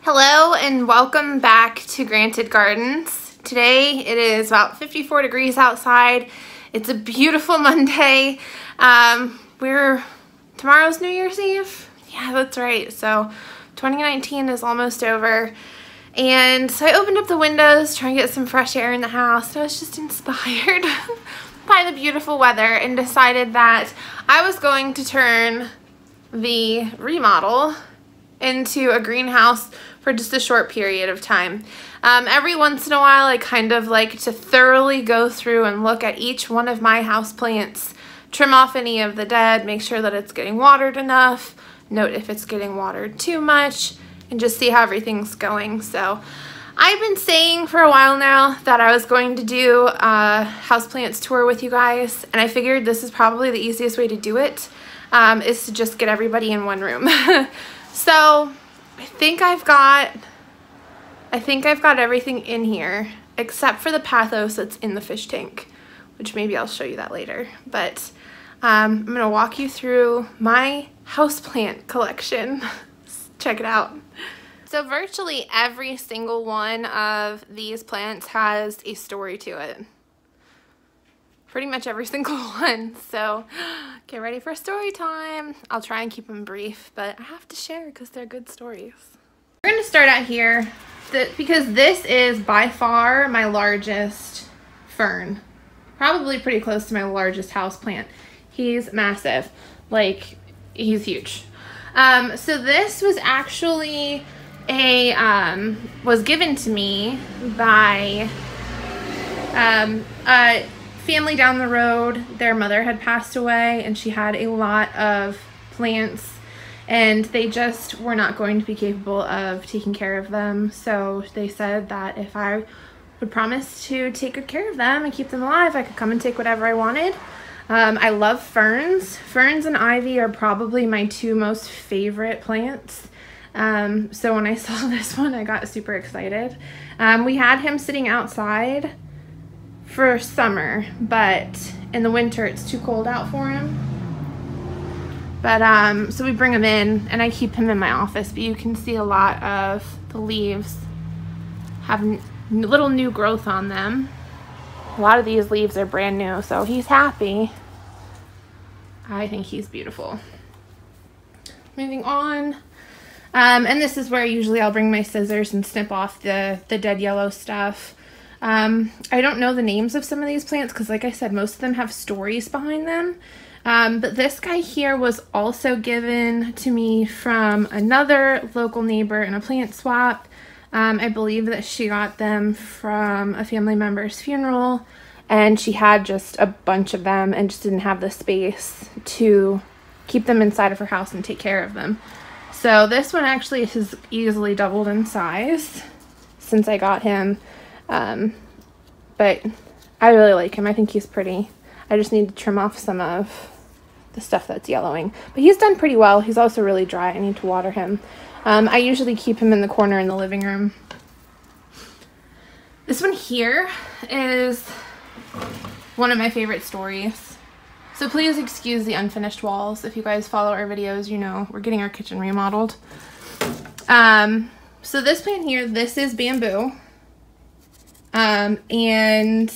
Hello and welcome back to Granted Gardens. Today it is about 54 degrees outside. It's a beautiful Monday. Tomorrow's New Year's Eve. Yeah, that's right. So 2019 is almost over. And so I opened up the windows, trying to get some fresh air in the house. I was just inspired by the beautiful weather and decided that I was going to turn the remodel into a greenhouse for just a short period of time. Every once in a while, I kind of like to thoroughly go through and look at each one of my houseplants, trim off any of the dead, make sure that it's getting watered enough, note if it's getting watered too much, and just see how everything's going. So I've been saying for a while now that I was going to do a houseplants tour with you guys, and I figured this is probably the easiest way to do it, is to just get everybody in one room. So I think I've got everything in here except for the Pathos that's in the fish tank, which maybe I'll show you that later. But I'm gonna walk you through my houseplant collection. Check it out. So virtually every single one of these plants has a story to it. Pretty much every single one. So get ready for story time. I'll try and keep them brief, but I have to share because they're good stories. We're going to start out here because this is by far my largest fern. Probably pretty close to my largest houseplant. He's massive. Like, he's huge. So this was actually was given to me by a family down the road. Their mother had passed away and she had a lot of plants and they just were not going to be capable of taking care of them. So they said that if I would promise to take good care of them and keep them alive, I could come and take whatever I wanted. I love ferns. Ferns and ivy are probably my two most favorite plants. So when I saw this one, I got super excited. We had him sitting outside for summer, but in the winter it's too cold out for him. But so we bring him in and I keep him in my office, but you can see a lot of the leaves have little new growth on them. A lot of these leaves are brand new, so he's happy. I think he's beautiful. Moving on. And this is where usually I'll bring my scissors and snip off the dead yellow stuff. I don't know the names of some of these plants because, like I said, most of them have stories behind them. But this guy here was also given to me from another local neighbor in a plant swap. I believe that she got them from a family member's funeral, and she had just a bunch of them and just didn't have the space to keep them inside of her house and take care of them. So this one actually has easily doubled in size since I got him. But I really like him. I think he's pretty. I just need to trim off some of the stuff that's yellowing. But he's done pretty well. He's also really dry. I need to water him. I usually keep him in the corner in the living room. This one here is one of my favorite stories. So please excuse the unfinished walls. If you guys follow our videos, you know we're getting our kitchen remodeled. So this plant here, this is bamboo. And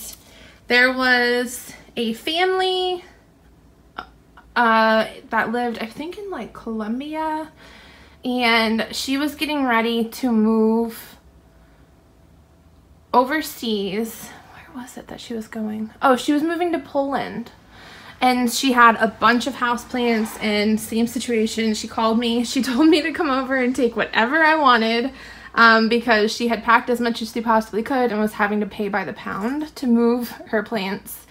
there was a family that lived, I think, in like Colombia, and she was getting ready to move overseas. Where was it that she was going? Oh, she was moving to Poland. And she had a bunch of houseplants, and same situation. She called me. She told me to come over and take whatever I wanted. Because she had packed as much as she possibly could and was having to pay by the pound to move her plants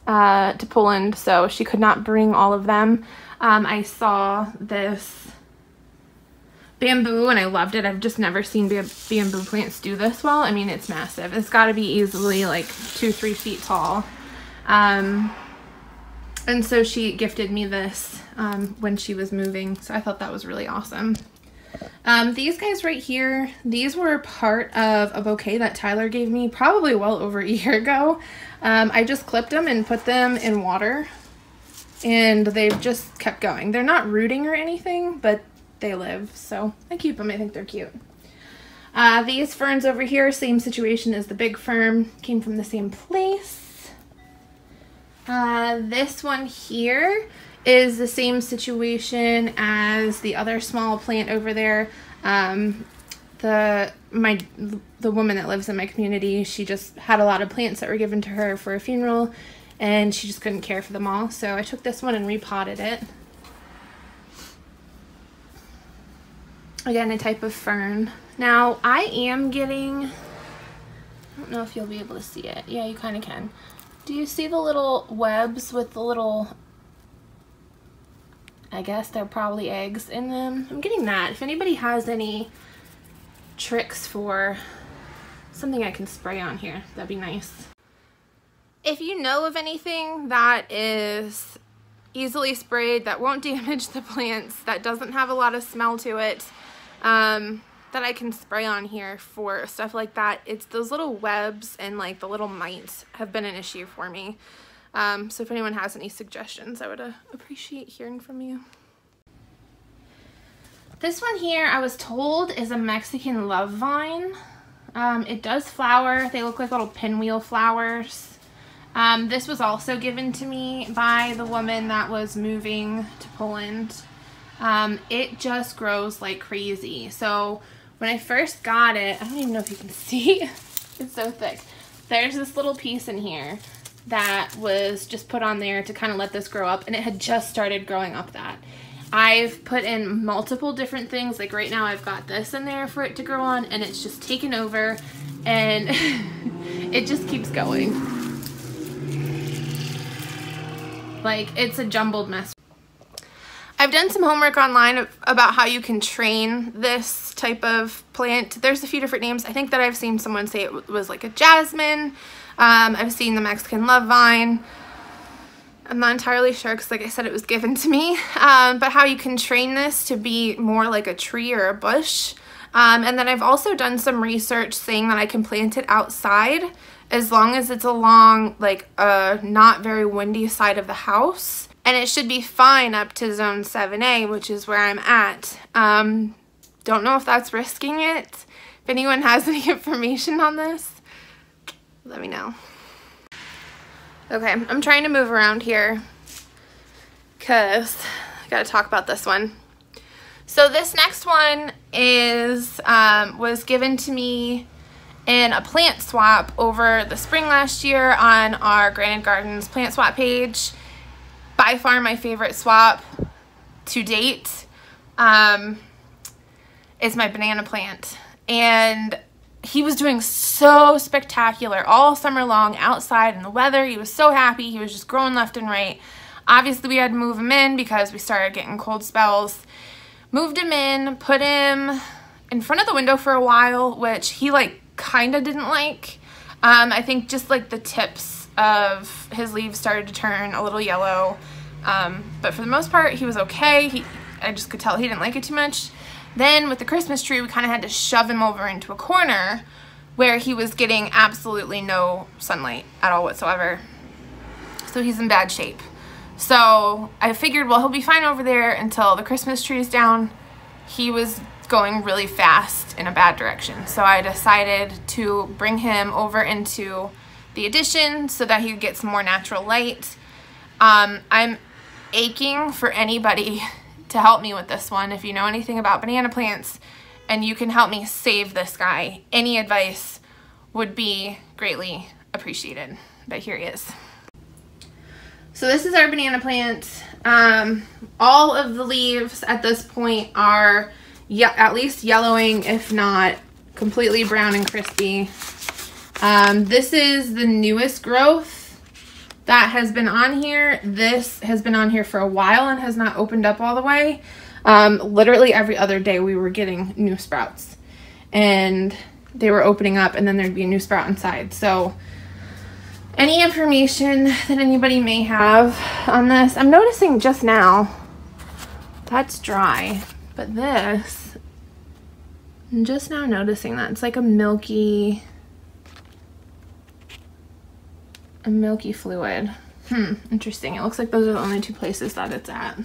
to Poland, so she could not bring all of them. I saw this bamboo and I loved it. I've just never seen bamboo plants do this well. I mean, it's massive. It's got to be easily like 2-3 feet tall. And so she gifted me this when she was moving, so I thought that was really awesome. These guys right here, these were part of a bouquet that Tyler gave me probably well over a year ago. I just clipped them and put them in water, and they've just kept going. They're not rooting or anything, but they live, so I keep them. I think they're cute. These ferns over here, same situation as the big fern, came from the same place. This one here is the same situation as the other small plant over there. The woman that lives in my community, she just had a lot of plants that were given to her for a funeral, and she just couldn't care for them all. So I took this one and repotted it. Again, a type of fern. Now, I am getting, I don't know if you'll be able to see it. Yeah, you kind of can. Do you see the little webs with the little, I guess they're probably eggs in them? I'm getting that. If anybody has any tricks for something I can spray on here, that'd be nice. If you know of anything that is easily sprayed, that won't damage the plants, that doesn't have a lot of smell to it, that I can spray on here for stuff like that, it's those little webs and like the little mites have been an issue for me. So if anyone has any suggestions, I would appreciate hearing from you. This one here, I was told, is a Mexican love vine. It does flower. They look like little pinwheel flowers. This was also given to me by the woman that was moving to Poland. It just grows like crazy. So when I first got it, I don't even know if you can see, it's so thick. There's this little piece in here that was just put on there to kind of let this grow up, and it had just started growing up that. I've put in multiple different things, like right now I've got this in there for it to grow on, and it's just taken over, and it just keeps going. Like, it's a jumbled mess. I've done some homework online about how you can train this type of plant. There's a few different names. I think that I've seen someone say it was like a jasmine. I've seen the Mexican love vine. I'm not entirely sure because, like I said, it was given to me. But how you can train this to be more like a tree or a bush. And then I've also done some research saying that I can plant it outside as long as it's along like a not very windy side of the house. And it should be fine up to zone 7A, which is where I'm at. Don't know if that's risking it. If anyone has any information on this, let me know. Okay, I'm trying to move around here because I gotta talk about this one. So this next one is was given to me in a plant swap over the spring last year on our Granted Gardens plant swap page. By far my favorite swap to date is my banana plant. And he was doing so spectacular all summer long outside in the weather. He was so happy. He was just growing left and right. Obviously we had to move him in because we started getting cold spells. Moved him in, put him in front of the window for a while, which he like kind of didn't like. I think just like the tips of his leaves started to turn a little yellow. But for the most part, he was okay. I just could tell he didn't like it too much. Then with the Christmas tree, we kind of had to shove him over into a corner where he was getting absolutely no sunlight at all whatsoever. So he's in bad shape. So I figured, well, he'll be fine over there until the Christmas tree is down. He was going really fast in a bad direction. So I decided to bring him over into the addition so that he could get some more natural light. I'm aching for anybody to help me with this one. If you know anything about banana plants and you can help me save this guy, any advice would be greatly appreciated. But here he is. So this is our banana plant. All of the leaves at this point are at least yellowing, if not completely brown and crispy. This is the newest growth that has been on here. This has been on here for a while and has not opened up all the way. Literally every other day we were getting new sprouts and they were opening up, and then there'd be a new sprout inside. So any information that anybody may have on this, I'm noticing just now that's dry, but this, I'm just now noticing that it's like a milky fluid. Interesting. It looks like those are the only two places that it's at.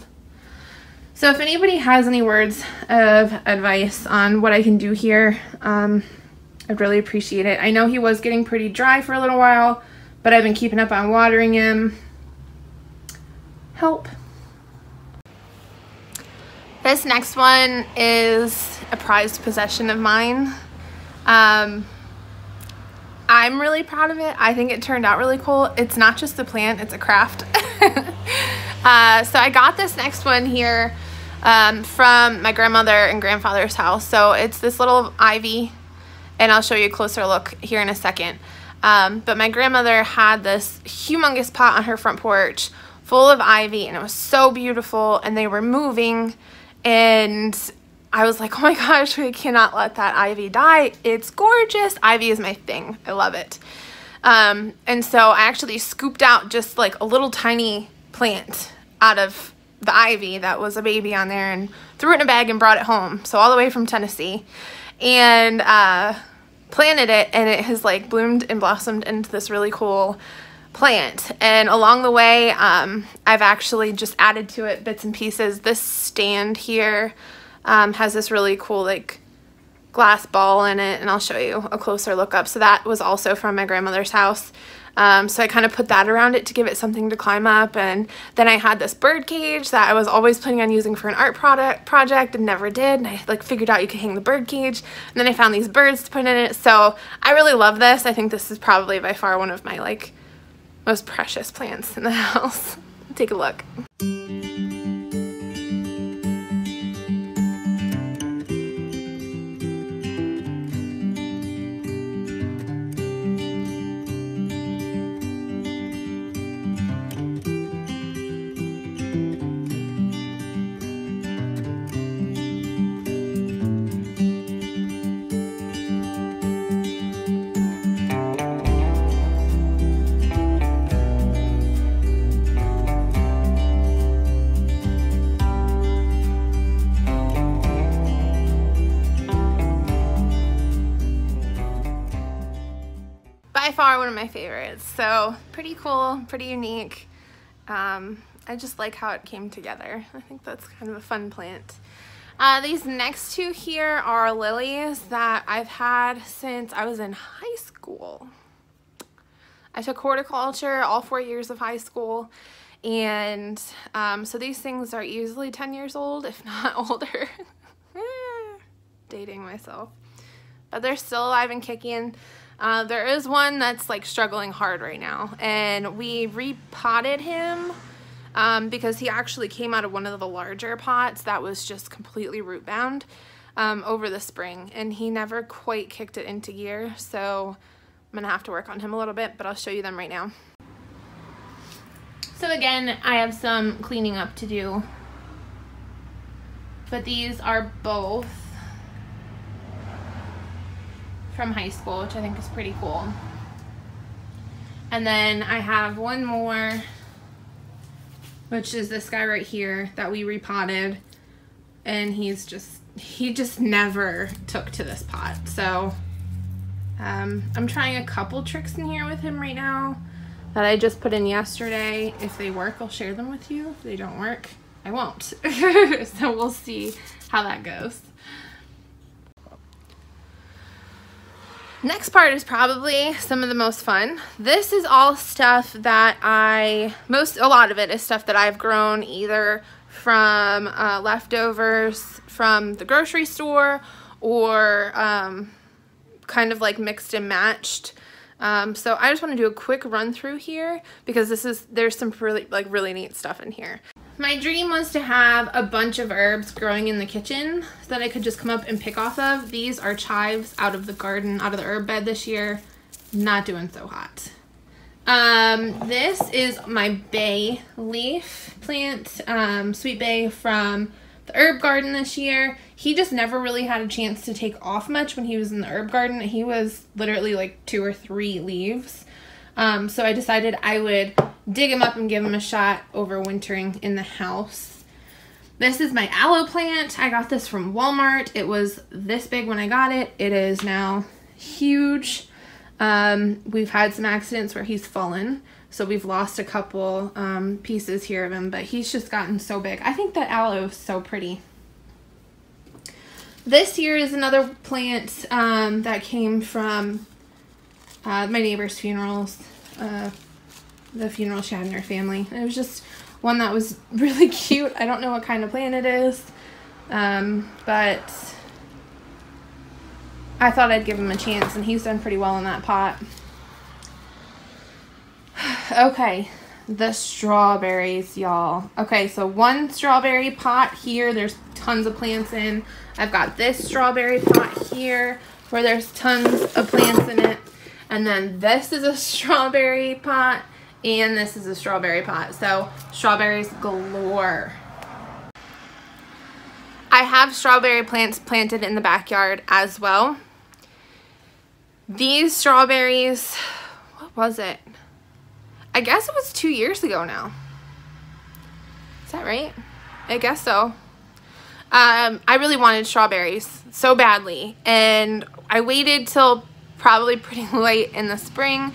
So if anybody has any words of advice on what I can do here, I'd really appreciate it. I know he was getting pretty dry for a little while, but I've been keeping up on watering him. Help. This next one is a prized possession of mine. I'm really proud of it. I think it turned out really cool. It's not just a plant, it's a craft. So I got this next one here from my grandmother and grandfather's house. So it's this little ivy, and I'll show you a closer look here in a second. But my grandmother had this humongous pot on her front porch full of ivy, and it was so beautiful, and they were moving, and I was like, oh my gosh, we cannot let that ivy die. It's gorgeous. Ivy is my thing. I love it. And so I actually scooped out just like a little tiny plant out of the ivy that was a baby on there and threw it in a bag and brought it home. So all the way from Tennessee, and planted it, and it has like bloomed and blossomed into this really cool plant. And along the way, I've actually just added to it bits and pieces. This stand here has this really cool like glass ball in it, and I'll show you a closer look up. So that was also from my grandmother's house. So I kind of put that around it to give it something to climb up. And then I had this bird cage that I was always planning on using for an art project and never did. And I like figured out you could hang the bird cage. And then I found these birds to put in it. So I really love this. I think this is probably by far one of my like most precious plants in the house. Take a look. By far one of my favorites. So pretty cool, pretty unique. I just like how it came together. I think that's kind of a fun plant. These next two here are lilies that I've had since I was in high school. I took horticulture all 4 years of high school, and so these things are easily 10 years old, if not older. Dating myself. But they're still alive and kicking. There is one that's like struggling hard right now, and we repotted him because he actually came out of one of the larger pots that was just completely root bound over the spring, and he never quite kicked it into gear. So I'm gonna have to work on him a little bit, but I'll show you them right now. So again, I have some cleaning up to do, but these are both from high school, which I think is pretty cool. And then I have one more, which is this guy right here that we repotted, and he just never took to this pot. So I'm trying a couple tricks in here with him right now that I just put in yesterday. If they work, I'll share them with you. If they don't work, I won't. So we'll see how that goes. Next part is probably some of the most fun. This is all stuff that a lot of it is stuff that I've grown either from leftovers from the grocery store, or kind of like mixed and matched. So I just want to do a quick run through here because there's some really neat stuff in here. My dream was to have a bunch of herbs growing in the kitchen that I could just come up and pick off of. These are chives out of the garden, out of the herb bed this year. Not doing so hot. This is my bay leaf plant, sweet bay from the herb garden this year. He just never really had a chance to take off much when he was in the herb garden. He was literally like 2 or 3 leaves. So I decided I would dig him up and give him a shot overwintering in the house. This is my aloe plant. I got this from Walmart. It was this big when I got it. It is now huge. We've had some accidents where he's fallen, So we've lost a couple pieces here of him, but he's just gotten so big. I think that aloe is so pretty. This here is another plant that came from my neighbor's funerals, the funeral Shadner family. And it was just one that was really cute. I don't know what kind of plant it is, but I thought I'd give him a chance, and he's done pretty well in that pot. Okay, the strawberries, y'all. Okay, so one strawberry pot here, there's tons of plants in. I've got this strawberry pot here where there's tons of plants in it. And then this is a strawberry pot, and this is a strawberry pot. So strawberries galore. I have strawberry plants planted in the backyard as well. These strawberries, what was it? I guess it was 2 years ago now. Is that right? I guess so. I really wanted strawberries so badly, and I waited till probably pretty late in the spring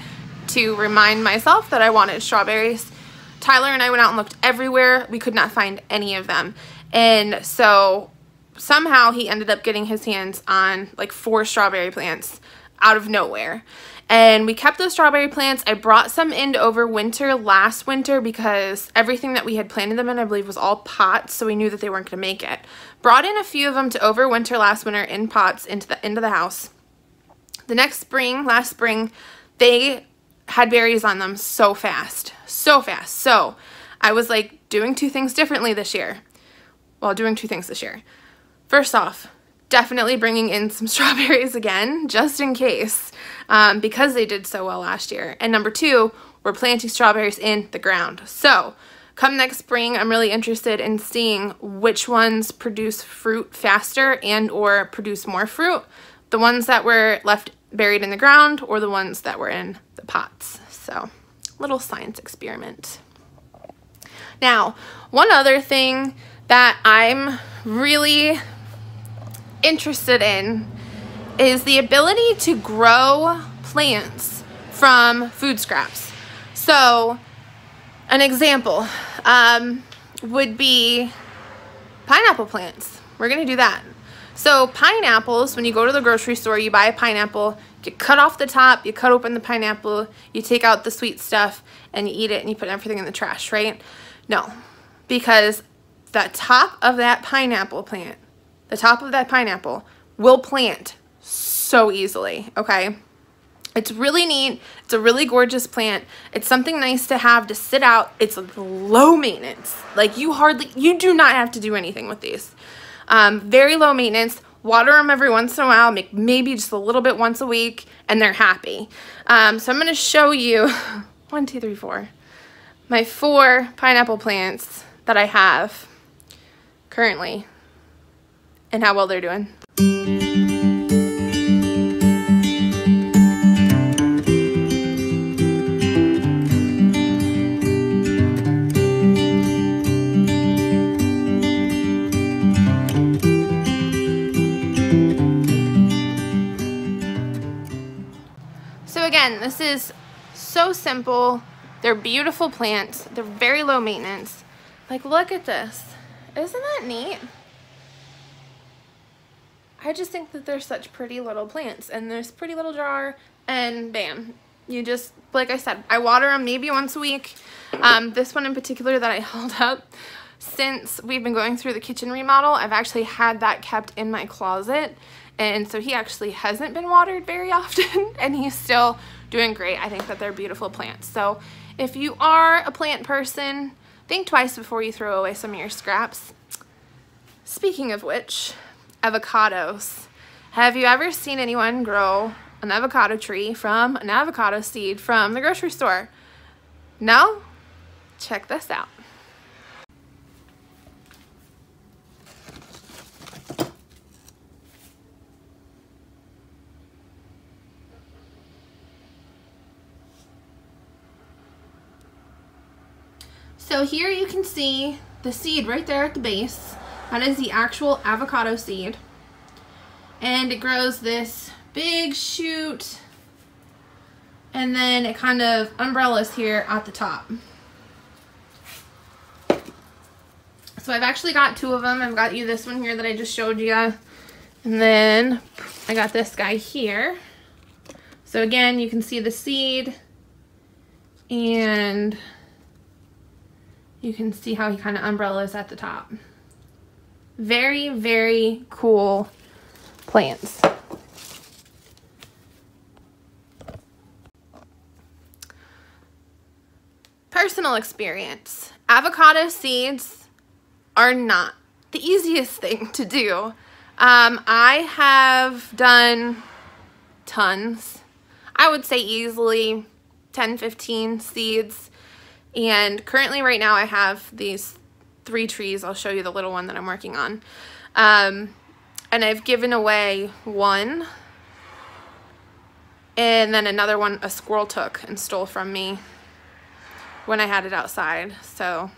to remind myself that I wanted strawberries. Tyler and I went out and looked everywhere. We could not find any of them, and so somehow he ended up getting his hands on like 4 strawberry plants out of nowhere. And we kept those strawberry plants. I brought some in to overwinter last winter because everything that we had planted them in, I believe, was all pots, so we knew that they weren't going to make it. Brought in a few of them to overwinter last winter in pots into the house. The next spring, last spring, they had berries on them so fast. So fast. So I was like doing 2 things differently this year. Well, doing 2 things this year. First off, definitely bringing in some strawberries again, just in case, because they did so well last year. And number 2, we're planting strawberries in the ground. So come next spring, I'm really interested in seeing which ones produce fruit faster and or produce more fruit. The ones that were left buried in the ground or the ones that were in the pots. So, little science experiment. Now, one other thing that I'm really interested in is the ability to grow plants from food scraps. So an example would be pineapple plants. We're gonna do that. So pineapples, when you go to the grocery store, you buy a pineapple, you cut off the top, you cut open the pineapple, you take out the sweet stuff, and you eat it, and you put everything in the trash, right? No, because the top of that pineapple plant, the top of that pineapple will plant so easily, okay? It's really neat. It's a really gorgeous plant. It's something nice to have to sit out. It's low maintenance. Like you do not have to do anything with these. Very low maintenance. Water them every once in a while, maybe just a little bit once a week, and they're happy. So I'm going to show you 1, 2, 3, 4. My 4 pineapple plants that I have currently and how well they're doing. So again, this is so simple. They're beautiful plants. They're very low maintenance. Like, look at this. Isn't that neat? I just think that they're such pretty little plants, and this pretty little jar, and bam, you just, like I said, I water them maybe once a week. This one in particular that I held up, since we've been going through the kitchen remodel, I've actually had that kept in my closet, and so he actually hasn't been watered very often, and he's still doing great. I think that they're beautiful plants. So if you are a plant person, think twice before you throw away some of your scraps. Speaking of which, avocados. Have you ever seen anyone grow an avocado tree from an avocado seed from the grocery store? No? Check this out. So here you can see the seed right there at the base. That is the actual avocado seed. And it grows this big shoot and then it kind of umbrellas here at the top. So I've actually got two of them. I've got you this one here that I just showed you, and then I got this guy here. So again, you can see the seed, and you can see how he kind of umbrellas at the top. Very, very cool plants. Personal experience. Avocado seeds are not the easiest thing to do. I have done tons. I would say easily 10, 15 seeds. And currently right now I have these 3 trees. I'll show you the little one that I'm working on. And I've given away 1. And then another one a squirrel took and stole from me when I had it outside. So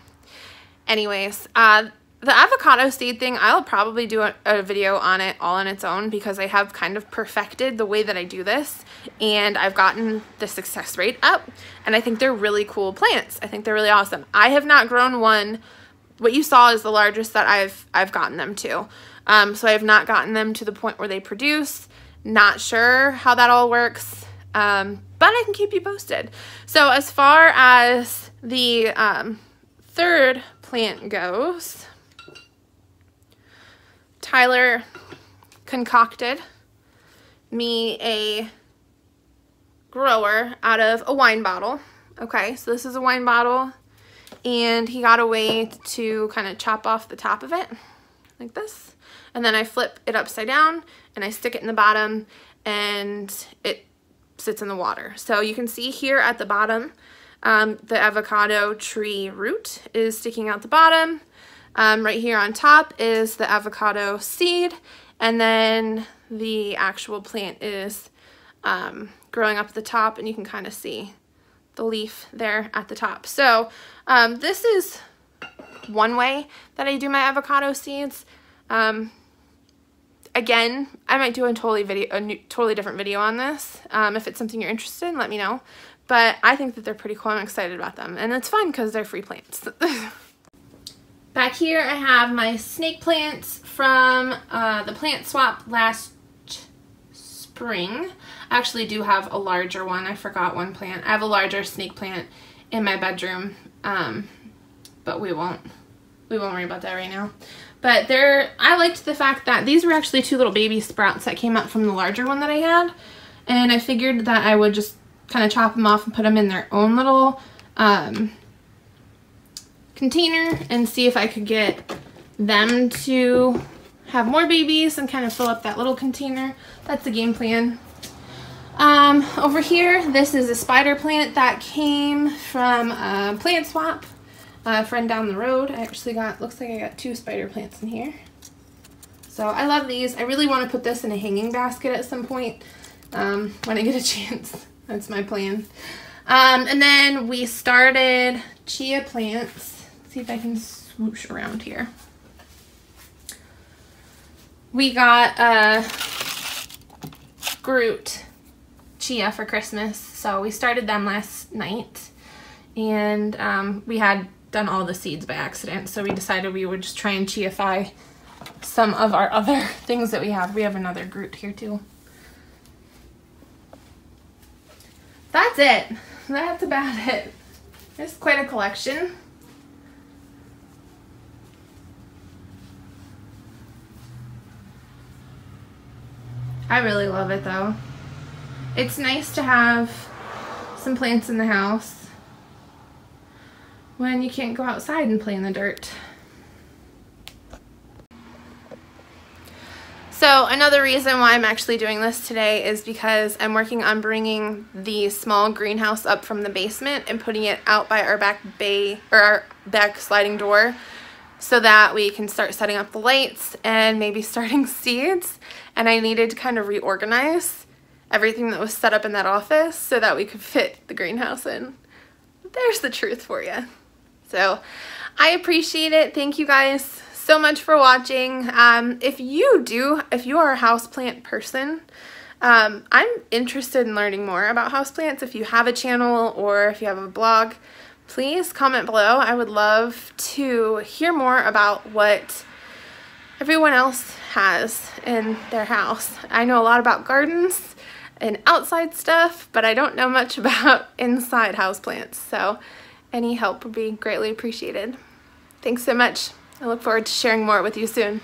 anyways, the avocado seed thing, I'll probably do a video on it all on its own, because I have kind of perfected the way that I do this, and I've gotten the success rate up, and I think they're really cool plants. I think they're really awesome. I have not grown one. What you saw is the largest that I've gotten them to. So I have not gotten them to the point where they produce. Not sure how that all works, but I can keep you posted. So as far as the third plant goes, Tyler concocted me a grower out of a wine bottle. Okay, so this is a wine bottle, and he got a way to kind of chop off the top of it like this, and then I flip it upside down and I stick it in the bottom, and it sits in the water. So you can see here at the bottom, the avocado tree root is sticking out the bottom. Right here on top is the avocado seed, and then the actual plant is growing up at the top, and you can kind of see the leaf there at the top. So this is one way that I do my avocado seeds. Again, I might do a totally different video on this. If it's something you're interested in, let me know. But I think that they're pretty cool. I'm excited about them, and it's fun because they're free plants. Back here I have my snake plants from the plant swap last spring. I actually do have a larger one. I forgot one plant. I have a larger snake plant in my bedroom, but we won't worry about that right now. But I liked the fact that these were actually 2 little baby sprouts that came up from the larger one that I had, and I figured that I would just kind of chop them off and put them in their own little container and see if I could get them to have more babies and kind of fill up that little container. That's the game plan. Over here, this is a spider plant that came from a plant swap. A friend down the road. I actually looks like I got 2 spider plants in here. So I love these. I really want to put this in a hanging basket at some point when I get a chance. That's my plan. And then we started chia plants. See if I can swoosh around here. We got Groot chia for Christmas, so we started them last night, and we had done all the seeds by accident, so we decided we would just try and chiify some of our other things that we have. We have another Groot here too. That's it. That's about it. It's quite a collection. I really love it though. It's nice to have some plants in the house when you can't go outside and play in the dirt. So another reason why I'm actually doing this today is because I'm working on bringing the small greenhouse up from the basement and putting it out by our back bay, or our back sliding door, so that we can start setting up the lights and maybe starting seeds. And I needed to kind of reorganize everything that was set up in that office so that we could fit the greenhouse in. There's the truth for you. So I appreciate it. Thank you guys so much for watching. If you are a houseplant person, I'm interested in learning more about houseplants. If you have a channel or if you have a blog, please comment below. I would love to hear more about what everyone else has in their house. I know a lot about gardens and outside stuff, but I don't know much about inside houseplants. So any help would be greatly appreciated. Thanks so much. I look forward to sharing more with you soon.